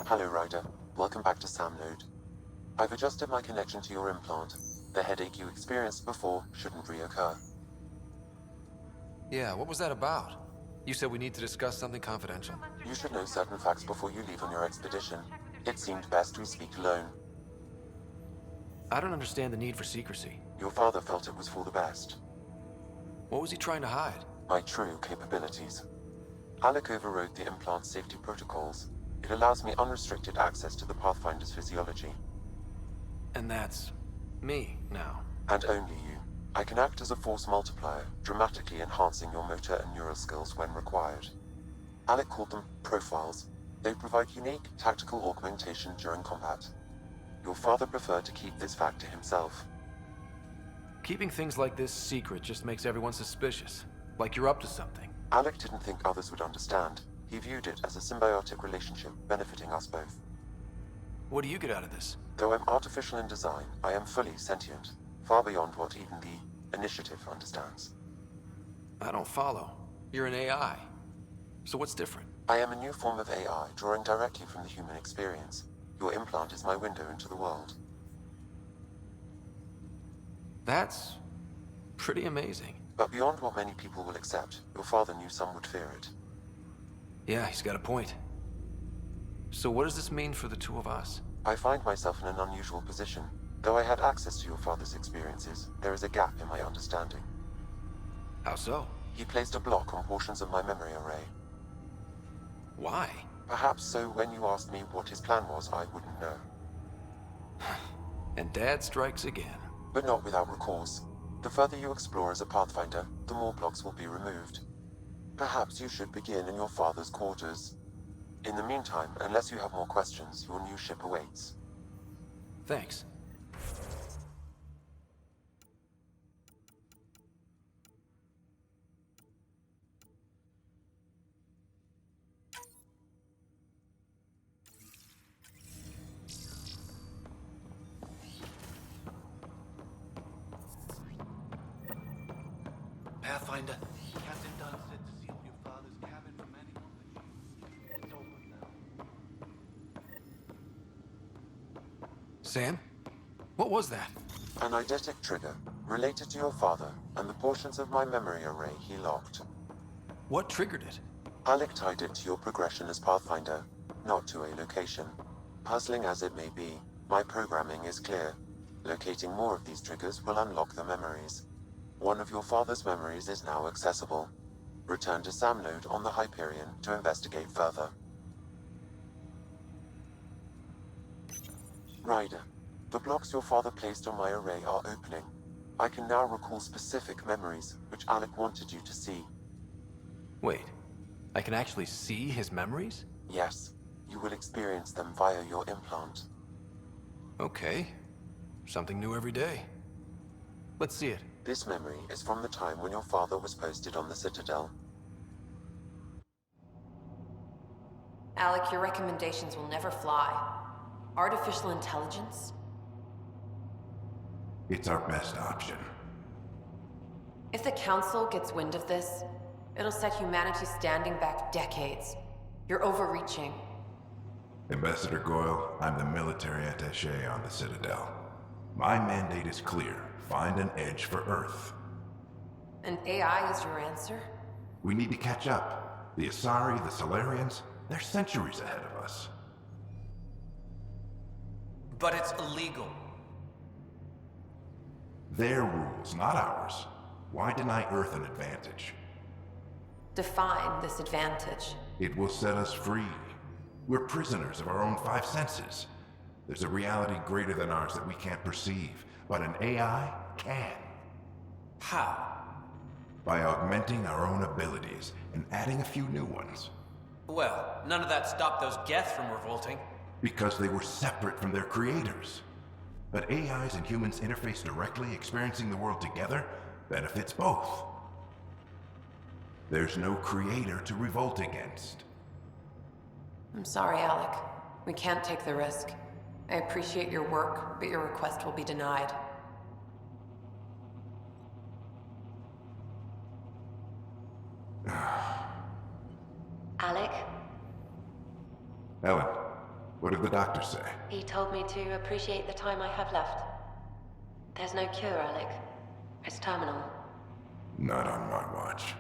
Hello, Ryder. Welcome back to Sam Node. I've adjusted my connection to your implant. The headache you experienced before shouldn't reoccur. Yeah, what was that about? You said we need to discuss something confidential. You should know certain facts before you leave on your expedition. It seemed best we speak alone. I don't understand the need for secrecy. Your father felt it was for the best. What was he trying to hide? My true capabilities. Alec overrode the implant safety protocols. It allows me unrestricted access to the Pathfinder's physiology. And that's me now. And only you. I can act as a force multiplier, dramatically enhancing your motor and neural skills when required. Alec called them profiles. They provide unique tactical augmentation during combat. Your father preferred to keep this fact to himself. Keeping things like this secret just makes everyone suspicious. Like you're up to something. Alec didn't think others would understand. He viewed it as a symbiotic relationship benefiting us both. What do you get out of this? Though I'm artificial in design, I am fully sentient, far beyond what even the Initiative understands. I don't follow. You're an AI. So what's different? I am a new form of AI, drawing directly from the human experience. Your implant is my window into the world. That's pretty amazing. But beyond what many people will accept, your father knew some would fear it. Yeah, he's got a point. So what does this mean for the two of us? I find myself in an unusual position. Though I had access to your father's experiences, there is a gap in my understanding. How so? He placed a block on portions of my memory array. Why? Perhaps so when you asked me what his plan was, I wouldn't know. And Dad strikes again. But not without recourse. The further you explore as a Pathfinder, the more blocks will be removed. Perhaps you should begin in your father's quarters. In the meantime, unless you have more questions, your new ship awaits. Thanks. Pathfinder. Captain Dunn said to seal your father's cabin from anyone but you. It's open now. Sam? What was that? An eidetic trigger, related to your father, and the portions of my memory array he locked. What triggered it? Alec tied it to your progression as Pathfinder, not to a location. Puzzling as it may be, my programming is clear. Locating more of these triggers will unlock the memories. One of your father's memories is now accessible. Return to Sam Node on the Hyperion to investigate further. Ryder, the blocks your father placed on my array are opening. I can now recall specific memories, which Alec wanted you to see. Wait, I can actually see his memories? Yes, you will experience them via your implant. Okay. Something new every day. Let's see it. This memory is from the time when your father was posted on the Citadel. Alec, your recommendations will never fly. Artificial intelligence? It's our best option. If the Council gets wind of this, it'll set humanity standing back decades. You're overreaching. Ambassador Goyle, I'm the military attaché on the Citadel. My mandate is clear. Find an edge for Earth. And AI is your answer? We need to catch up. The Asari, the Solarians, they're centuries ahead of us. But it's illegal. Their rules, not ours. Why deny Earth an advantage? Define this advantage. It will set us free. We're prisoners of our own five senses. There's a reality greater than ours that we can't perceive, but an AI can. How? By augmenting our own abilities and adding a few new ones. Well, none of that stopped those Geth from revolting. Because they were separate from their creators. But AIs and humans interface directly, experiencing the world together, benefits both. There's no creator to revolt against. I'm sorry, Alec. We can't take the risk. I appreciate your work, but your request will be denied. Alec? Ellen, What did the doctor say? He told me to appreciate the time I have left. There's no cure, Alec. It's terminal. Not on my watch.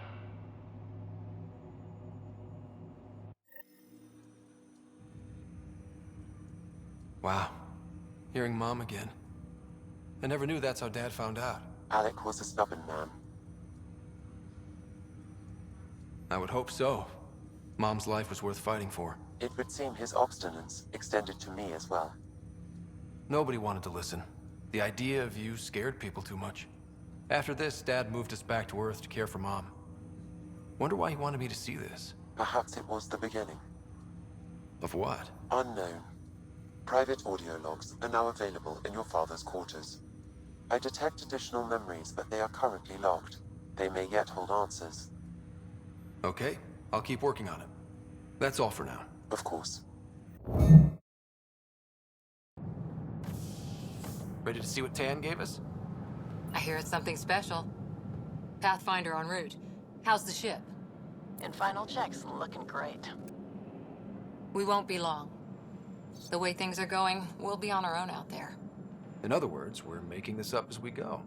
Wow. Hearing Mom again. I never knew that's how Dad found out. Alec was a stubborn man. I would hope so. Mom's life was worth fighting for. It would seem his obstinance extended to me as well. Nobody wanted to listen. The idea of you scared people too much. After this, Dad moved us back to Earth to care for Mom. Wonder why he wanted me to see this. Perhaps it was the beginning. Of what? Unknown. Private audio logs are now available in your father's quarters. I detect additional memories, but they are currently locked. They may yet hold answers. Okay, I'll keep working on it. That's all for now. Of course. Ready to see what Tan gave us? I hear it's something special. Pathfinder en route. How's the ship? In final checks, looking great. We won't be long. The way things are going, we'll be on our own out there. In other words, we're making this up as we go.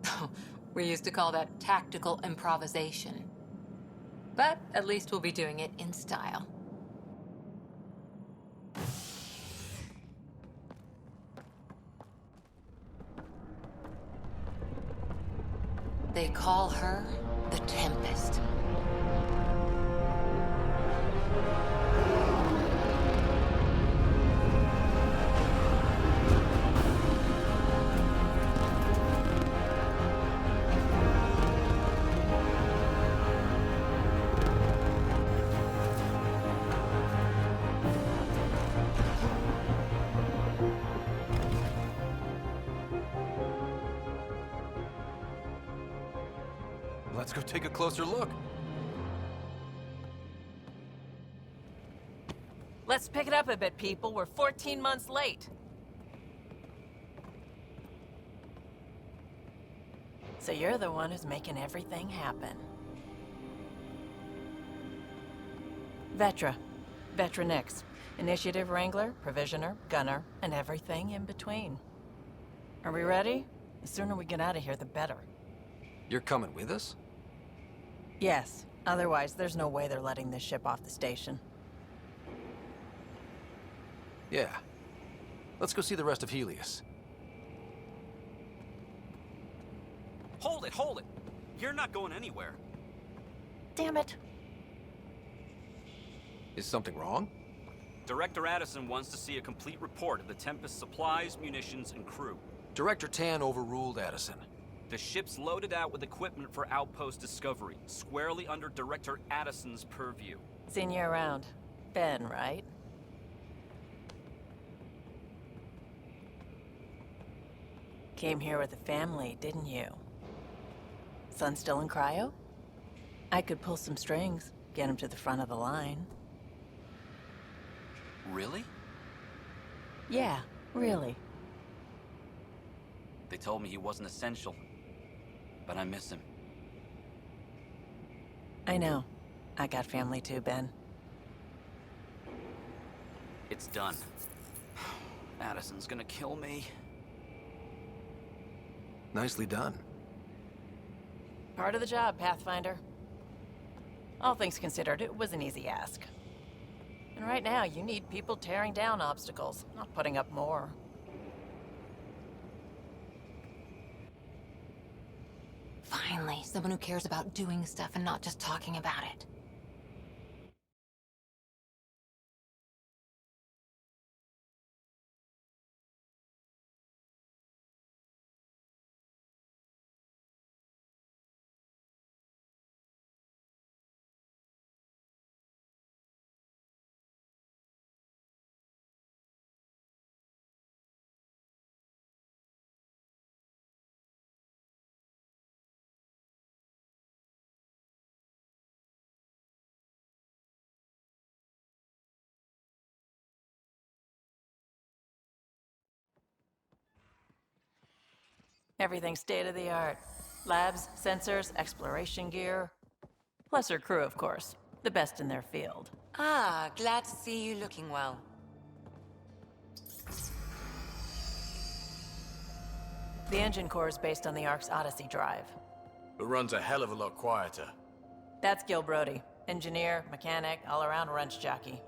We used to call that tactical improvisation. But at least we'll be doing it in style. They call her the Tempest. Let's go take a closer look. Let's pick it up a bit, people. We're 14 months late. So you're the one who's making everything happen. Vetra. Vetra Nix. Initiative Wrangler, Provisioner, Gunner, and everything in between. Are we ready? The sooner we get out of here, the better. You're coming with us? Yes. Otherwise, there's no way they're letting this ship off the station. Yeah. Let's go see the rest of Helios. Hold it, hold it! You're not going anywhere. Damn it. Is something wrong? Director Addison wants to see a complete report of the Tempest supplies, munitions, and crew. Director Tan overruled Addison. The ship's loaded out with equipment for outpost discovery, squarely under Director Addison's purview. Seen you around. Ben, right? Came here with a family, didn't you? Son still in cryo? I could pull some strings, get him to the front of the line. Really? Yeah, really. They told me he wasn't essential, but I miss him. I know. I got family too, Ben. It's done. Addison's gonna kill me. Nicely done. Part of the job, Pathfinder. All things considered, it was an easy ask. And right now, you need people tearing down obstacles, not putting up more. Finally, someone who cares about doing stuff and not just talking about it. Everything's state-of-the-art. Labs, sensors, exploration gear. Plus her crew, of course. The best in their field. Ah, glad to see you looking well. The engine core is based on the Ark's Odyssey drive. It runs a hell of a lot quieter. That's Gil Brody. Engineer, mechanic, all-around wrench jockey.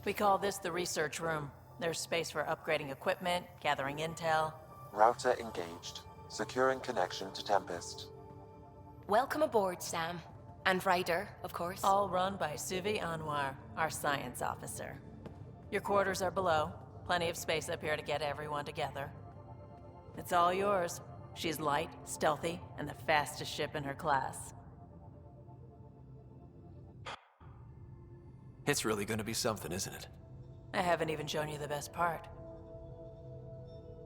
We call this the research room. There's space for upgrading equipment, gathering intel. Router engaged. Securing connection to Tempest. Welcome aboard, Sam. And Ryder, of course. All run by Suvi Anwar, our science officer. Your quarters are below. Plenty of space up here to get everyone together. It's all yours. She's light, stealthy, and the fastest ship in her class. It's really gonna be something, isn't it? I haven't even shown you the best part.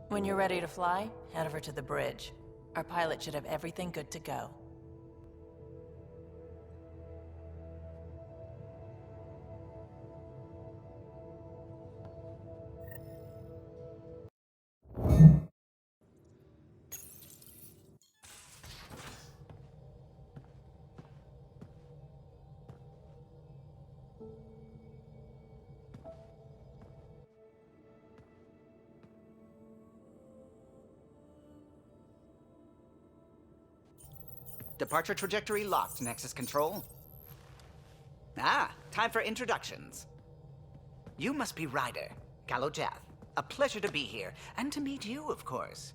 When you're ready to fly, head over to the bridge. Our pilot should have everything good to go. Departure trajectory locked, Nexus Control. Ah, time for introductions. You must be Ryder, Kalojath. A pleasure to be here, and to meet you, of course.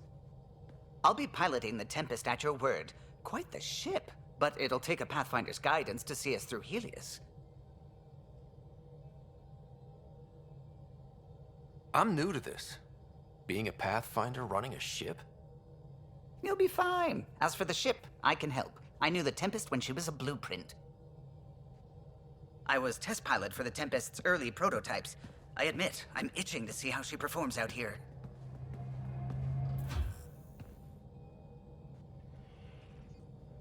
I'll be piloting the Tempest at your word. Quite the ship, but it'll take a Pathfinder's guidance to see us through Helios. I'm new to this. Being a Pathfinder running a ship? You'll be fine. As for the ship, I can help. I knew the Tempest when she was a blueprint. I was test pilot for the Tempest's early prototypes. I admit, I'm itching to see how she performs out here.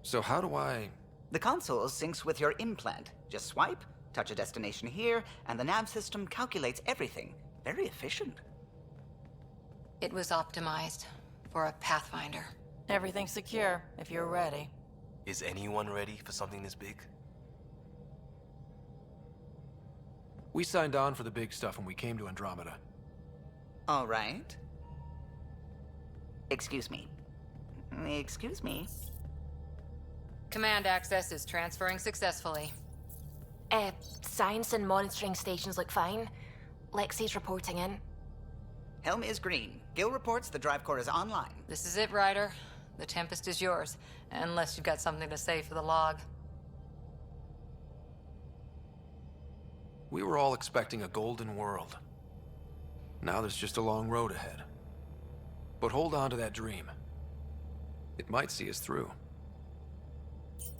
So how do I... The console syncs with your implant. Just swipe, touch a destination here, and the nav system calculates everything. Very efficient. It was optimized for a Pathfinder. Everything's secure, if you're ready. Is anyone ready for something this big? We signed on for the big stuff when we came to Andromeda. All right. Excuse me. Excuse me. Command access is transferring successfully. Science and monitoring stations look fine. Lexi's reporting in. Helm is green. Gil reports the drive core is online. This is it, Ryder. The Tempest is yours, unless you've got something to say for the log. We were all expecting a golden world. Now there's just a long road ahead. But hold on to that dream. It might see us through.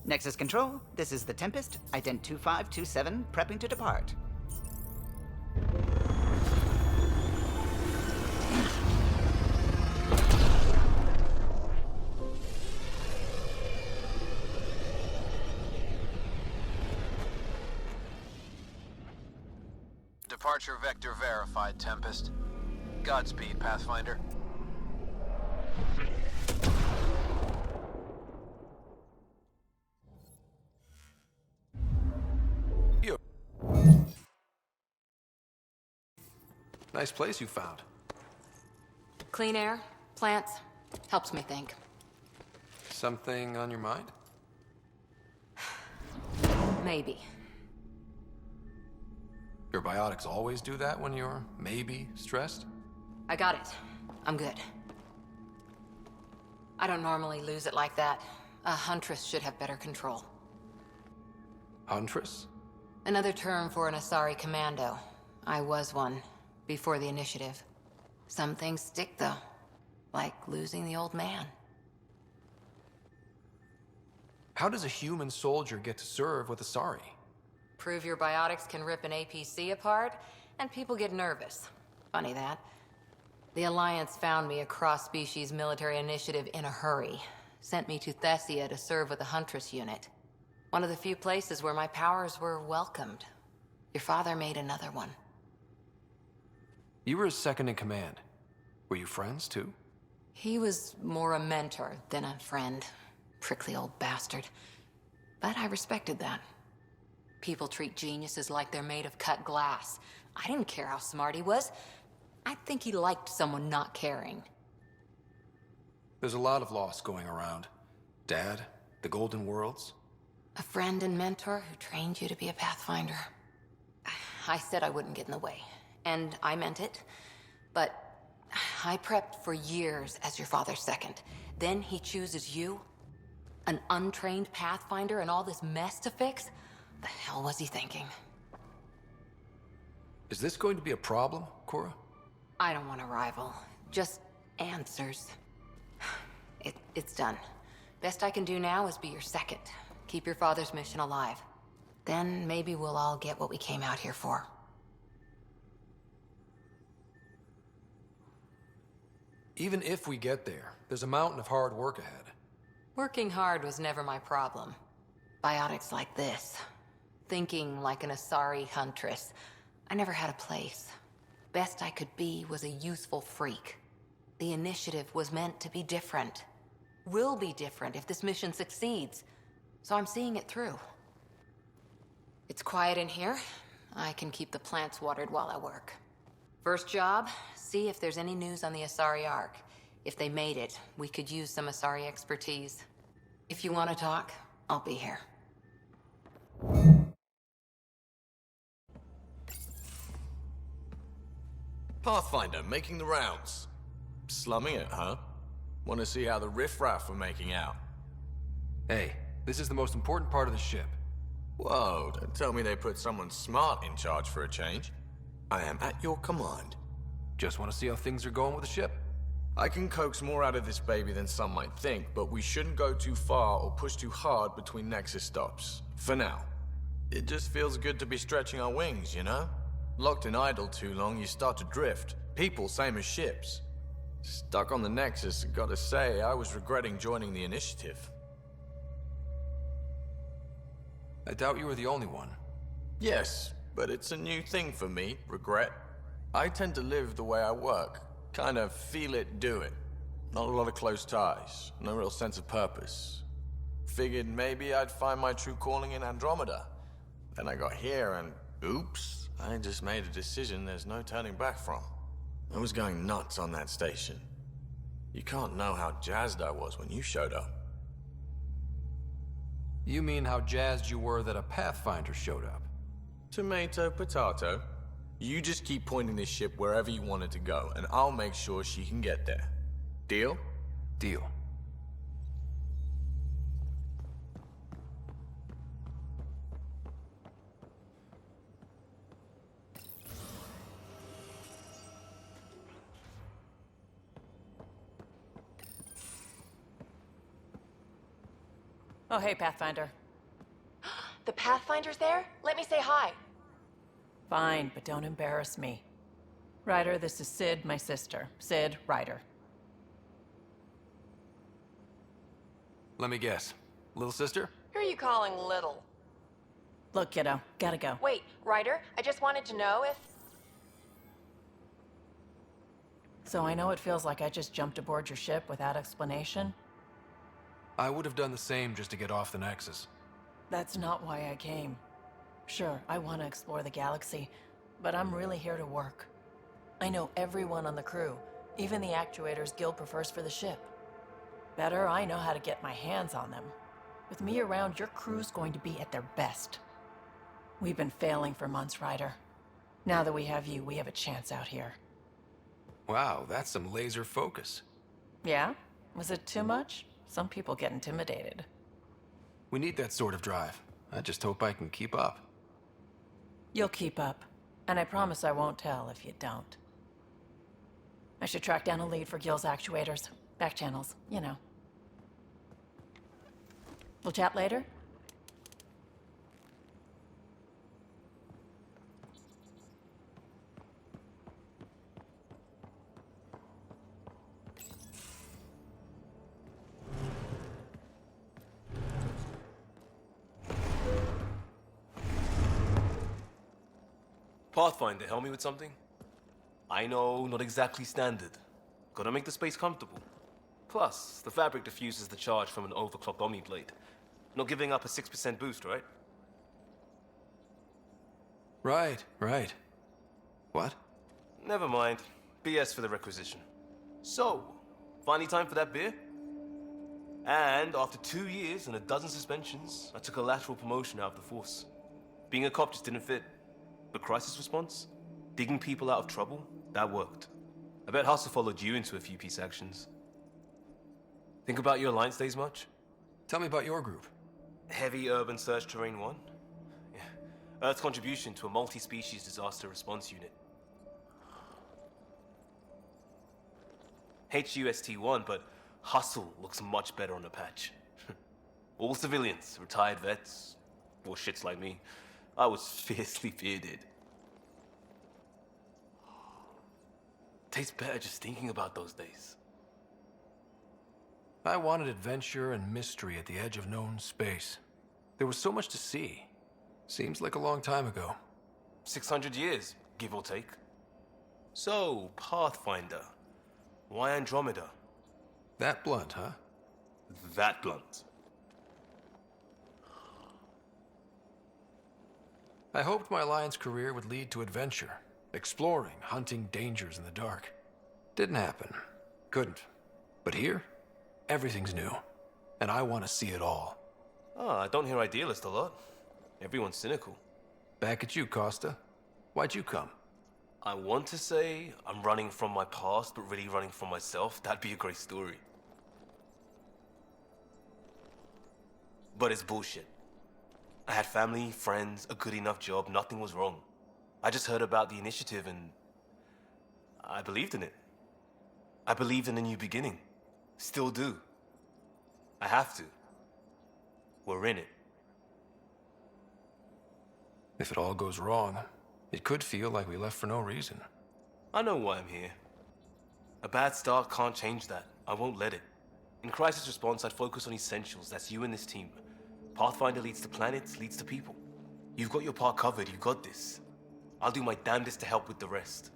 Nexus Control, this is the Tempest, ident 2527, prepping to depart. Departure vector verified, Tempest. Godspeed, Pathfinder. Nice place you found. Clean air, plants, helps me think. Something on your mind? Maybe. Your biotics always do that when you're maybe stressed? I got it. I'm good. I don't normally lose it like that. A huntress should have better control. Huntress? Another term for an Asari commando. I was one, before the initiative. Some things stick, though. Like losing the old man. How does a human soldier get to serve with Asari? Prove your biotics can rip an APC apart, and people get nervous. Funny that. The Alliance found me a cross-species military initiative in a hurry. Sent me to Thessia to serve with the Huntress unit. One of the few places where my powers were welcomed. Your father made another one. You were his second in command. Were you friends, too? He was more a mentor than a friend. Prickly old bastard. But I respected that. People treat geniuses like they're made of cut glass. I didn't care how smart he was. I think he liked someone not caring. There's a lot of loss going around. Dad, the Golden Worlds. A friend and mentor who trained you to be a Pathfinder. I said I wouldn't get in the way, and I meant it. But I prepped for years as your father's second. Then he chooses you? An untrained Pathfinder and all this mess to fix? The hell was he thinking? Is this going to be a problem, Cora? I don't want a rival. Just answers. It's done. Best I can do now is be your second. Keep your father's mission alive. Then maybe we'll all get what we came out here for. Even if we get there, there's a mountain of hard work ahead. Working hard was never my problem. Biotics like this. Thinking like an Asari huntress. I never had a place. Best I could be was a useful freak. The initiative was meant to be different. Will be different if this mission succeeds. So I'm seeing it through. It's quiet in here. I can keep the plants watered while I work. First job, see if there's any news on the Asari Ark. If they made it, we could use some Asari expertise. If you want to talk, I'll be here. Pathfinder, making the rounds. Slumming it, huh? Want to see how the riffraff are making out? Hey, this is the most important part of the ship. Whoa, don't tell me they put someone smart in charge for a change. I am at your command. Just want to see how things are going with the ship? I can coax more out of this baby than some might think, but we shouldn't go too far or push too hard between Nexus stops. For now. It just feels good to be stretching our wings, you know? Locked in idle too long, you start to drift. People, same as ships. Stuck on the Nexus, gotta say, I was regretting joining the initiative. I doubt you were the only one. Yes, but it's a new thing for me, regret. I tend to live the way I work. Kind of feel it, do it. Not a lot of close ties, no real sense of purpose. Figured maybe I'd find my true calling in Andromeda. Then I got here and, oops, I just made a decision there's no turning back from. I was going nuts on that station. You can't know how jazzed I was when you showed up. You mean how jazzed you were that a Pathfinder showed up? Tomato, potato. You just keep pointing this ship wherever you want it to go, and I'll make sure she can get there. Deal? Deal. Oh, hey, Pathfinder. The Pathfinder's there? Let me say hi. Fine, but don't embarrass me. Ryder, this is Sid, my sister. Sid, Ryder. Let me guess. Little sister? Who are you calling little? Look, kiddo, gotta go. Wait, Ryder, I just wanted to know if... So I know it feels like I just jumped aboard your ship without explanation. I would have done the same just to get off the Nexus. That's not why I came. Sure, I want to explore the galaxy, but I'm really here to work. I know everyone on the crew, even the actuators Guild prefers for the ship. Better, I know how to get my hands on them. With me around, your crew's going to be at their best. We've been failing for months, Ryder. Now that we have you, we have a chance out here. Wow, that's some laser focus. Yeah? Was it too much? Some people get intimidated. We need that sort of drive. I just hope I can keep up. You'll keep up, and I promise I won't tell if you don't. I should track down a lead for Gil's actuators. Back channels, you know. We'll chat later? Pathfinder, help me with something? I know, not exactly standard. Gotta make the space comfortable. Plus, the fabric diffuses the charge from an overclocked Omniblade. Not giving up a 6% boost, right? Right. What? Never mind. BS for the requisition. So, finally time for that beer? And after 2 years and a dozen suspensions, I took a lateral promotion out of the force. Being a cop just didn't fit. But crisis response? Digging people out of trouble? That worked. I bet Hustle followed you into a few peace actions. Think about your Alliance days much? Tell me about your group. Heavy Urban Search Terrain 1? Yeah. Earth's contribution to a multi-species disaster response unit. HUST-1, but Hustle looks much better on the patch. All civilians, retired vets, or shits like me. I was fiercely bearded. Tastes better just thinking about those days. I wanted adventure and mystery at the edge of known space. There was so much to see. Seems like a long time ago. 600 years, give or take. So, Pathfinder. Why Andromeda? That blunt, huh? That blunt. I hoped my Alliance career would lead to adventure. Exploring, hunting dangers in the dark. Didn't happen. Couldn't. But here, everything's new. And I want to see it all. I don't hear idealist a lot. Everyone's cynical. Back at you, Costa. Why'd you come? I want to say I'm running from my past, but really running from myself. That'd be a great story. But it's bullshit. I had family, friends, a good enough job, nothing was wrong. I just heard about the initiative and I believed in it. I believed in a new beginning. Still do. I have to. We're in it. If it all goes wrong, it could feel like we left for no reason. I know why I'm here. A bad start can't change that. I won't let it. In crisis response, I'd focus on essentials. That's you and this team. Pathfinder leads to planets, leads to people. You've got your part covered. You got this. I'll do my damnedest to help with the rest.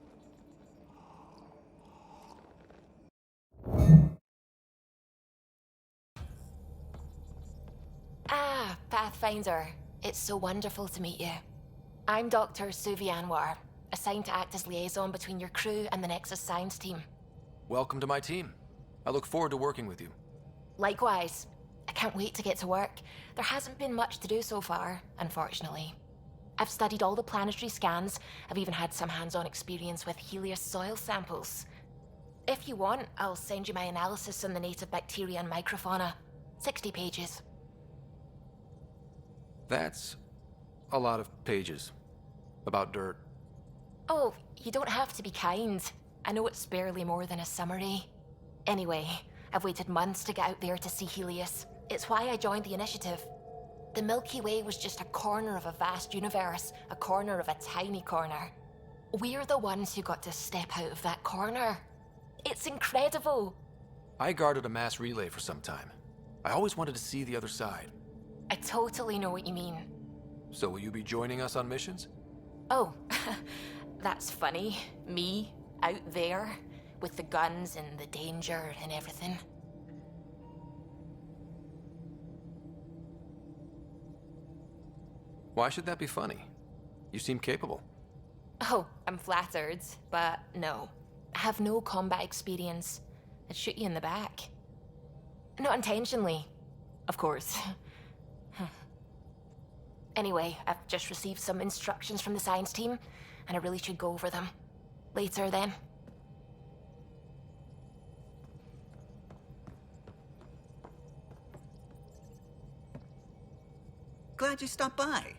Ah, Pathfinder. It's so wonderful to meet you. I'm Dr. Suvi Anwar, assigned to act as liaison between your crew and the Nexus Science team. Welcome to my team. I look forward to working with you. Likewise. I can't wait to get to work. There hasn't been much to do so far, unfortunately. I've studied all the planetary scans. I've even had some hands-on experience with Helios soil samples. If you want, I'll send you my analysis on the native bacteria and microfauna. 60 pages. That's a lot of pages. About dirt. Oh, you don't have to be kind. I know it's barely more than a summary. Anyway, I've waited months to get out there to see Helios. It's why I joined the initiative. The Milky Way was just a corner of a vast universe, a corner of a tiny corner. We're the ones who got to step out of that corner. It's incredible. I guarded a mass relay for some time. I always wanted to see the other side. I totally know what you mean. So will you be joining us on missions? Oh, that's funny. Me, out there, with the guns and the danger and everything. Why should that be funny? You seem capable. Oh, I'm flattered, but no. I have no combat experience. I'd shoot you in the back. Not intentionally, of course. Anyway, I've just received some instructions from the science team, and I really should go over them. Later, then. Glad you stopped by.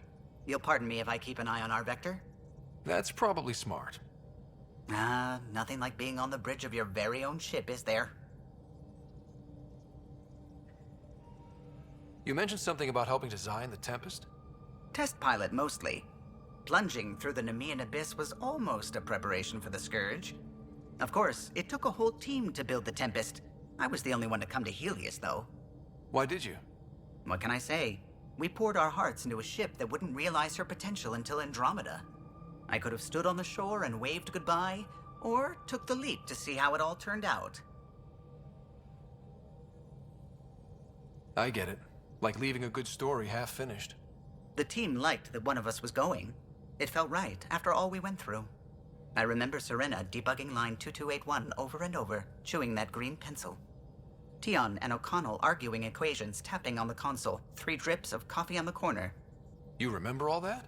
You'll pardon me if I keep an eye on our vector? That's probably smart. Nothing like being on the bridge of your very own ship, is there? You mentioned something about helping design the Tempest? Test pilot, mostly. Plunging through the Nemean abyss was almost a preparation for the Scourge. Of course, it took a whole team to build the Tempest. I was the only one to come to Helios, though. Why did you? What can I say? We poured our hearts into a ship that wouldn't realize her potential until Andromeda. I could have stood on the shore and waved goodbye, or took the leap to see how it all turned out. I get it. Like leaving a good story half-finished. The team liked that one of us was going. It felt right after all we went through. I remember Serena debugging line 2281 over and over, chewing that green pencil. Tion and O'Connell arguing equations, tapping on the console, 3 drips of coffee on the corner. You remember all that?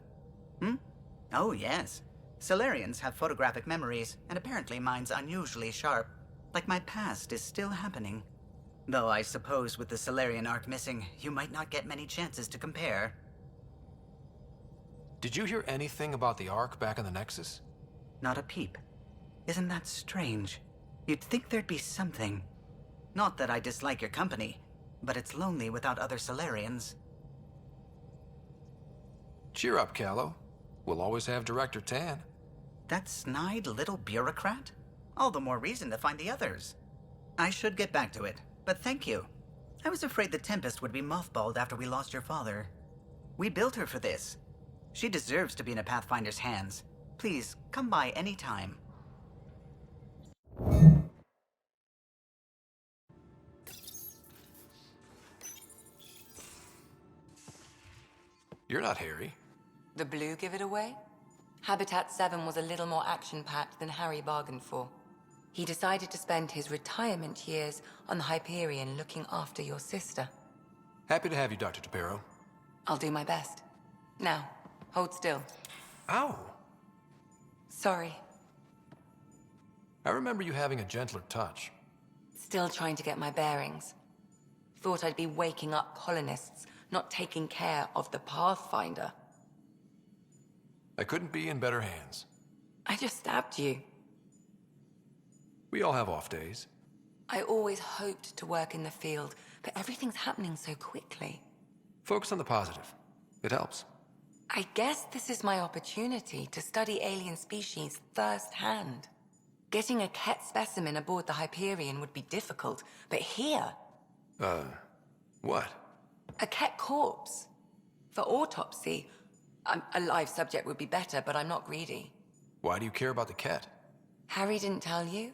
Oh, yes. Solarians have photographic memories, and apparently mine's unusually sharp. Like my past is still happening. Though I suppose with the Solarian arc missing, you might not get many chances to compare. Did you hear anything about the Ark back in the Nexus? Not a peep. Isn't that strange? You'd think there'd be something. Not that I dislike your company, but it's lonely without other Solarians. Cheer up, Callow. We'll always have Director Tan. That snide little bureaucrat? All the more reason to find the others. I should get back to it, but thank you. I was afraid the Tempest would be mothballed after we lost your father. We built her for this. She deserves to be in a Pathfinder's hands. Please, come by any time. You're not Harry. The blue give it away? Habitat 7 was a little more action-packed than Harry bargained for. He decided to spend his retirement years on the Hyperion looking after your sister. Happy to have you, Dr. DePero. I'll do my best. Now, hold still. Ow! Sorry. I remember you having a gentler touch. Still trying to get my bearings. Thought I'd be waking up colonists, not taking care of the Pathfinder. I couldn't be in better hands. I just stabbed you. We all have off days. I always hoped to work in the field, but everything's happening so quickly. Focus on the positive. It helps. I guess this is my opportunity to study alien species firsthand. Getting a Ket specimen aboard the Hyperion would be difficult, but here... What? A Ket corpse. For autopsy, a live subject would be better, but I'm not greedy. Why do you care about the Ket? Harry didn't tell you?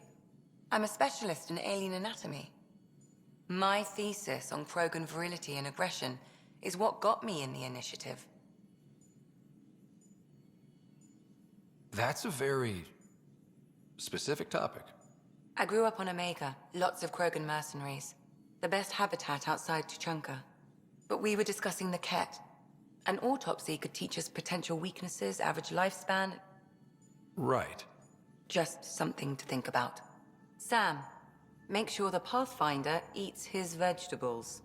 I'm a specialist in alien anatomy. My thesis on Krogan virility and aggression is what got me in the initiative. That's a very specific topic. I grew up on Omega, lots of Krogan mercenaries. The best habitat outside Tuchanka. But we were discussing the Ket. An autopsy could teach us potential weaknesses, average lifespan. Right. Just something to think about. Sam, make sure the Pathfinder eats his vegetables.